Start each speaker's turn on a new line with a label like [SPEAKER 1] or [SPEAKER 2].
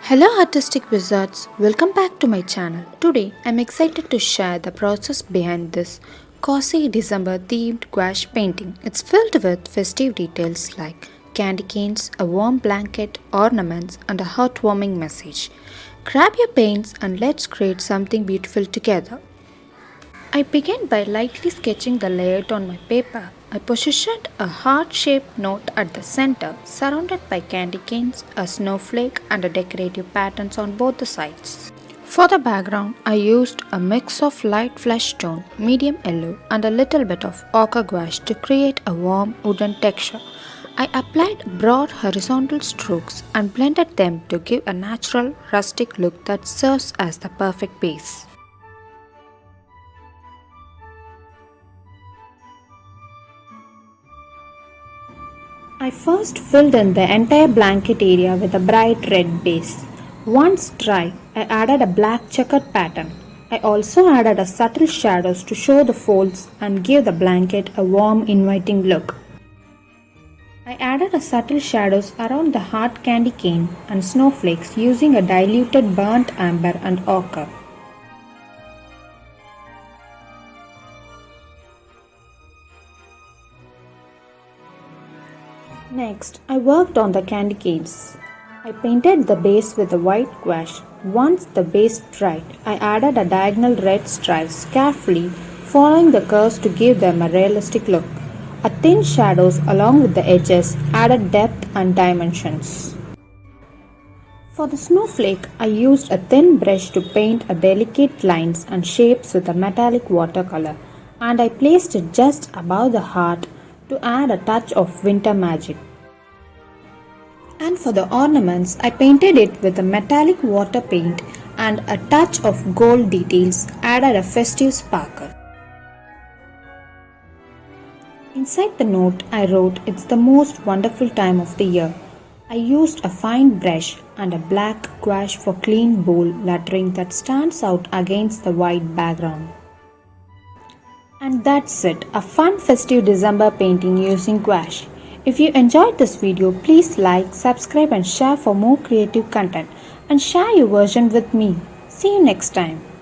[SPEAKER 1] Hello artistic wizards, welcome back to my channel. Today I'm excited to share the process behind this cozy December themed gouache painting. It's filled with festive details like candy canes, a warm blanket, ornaments and a heartwarming message. Grab your paints and let's create something beautiful together. I began by lightly sketching the layout on my paper. I positioned a heart-shaped note at the center, surrounded by candy canes, a snowflake, and a decorative patterns on both the sides. For the background, I used a mix of light flesh tone, medium yellow, and a little bit of ochre gouache to create a warm wooden texture. I applied broad horizontal strokes and blended them to give a natural, rustic look that serves as the perfect base. I first filled in the entire blanket area with a bright red base. Once dry, I added a black checkered pattern. I also added a subtle shadows to show the folds and give the blanket a warm, inviting look. I added a subtle shadows around the heart candy cane and snowflakes using a diluted burnt amber and ochre. Next, I worked on the candy canes. I painted the base with a white gouache. Once the base dried, I added a diagonal red stripes carefully, following the curves to give them a realistic look. A thin shadows along with the edges added depth and dimensions. For the snowflake, I used a thin brush to paint a delicate lines and shapes with a metallic watercolor, and I placed it just above the heart to add a touch of winter magic. And for the ornaments, I painted it with a metallic water paint and a touch of gold details added a festive sparkle. Inside the note, I wrote, "It's the most wonderful time of the year." I used a fine brush and a black gouache for clean bold lettering that stands out against the white background. And that's it, a fun festive December painting using gouache. If you enjoyed this video, please like, subscribe and share for more creative content and share your version with me. See you next time.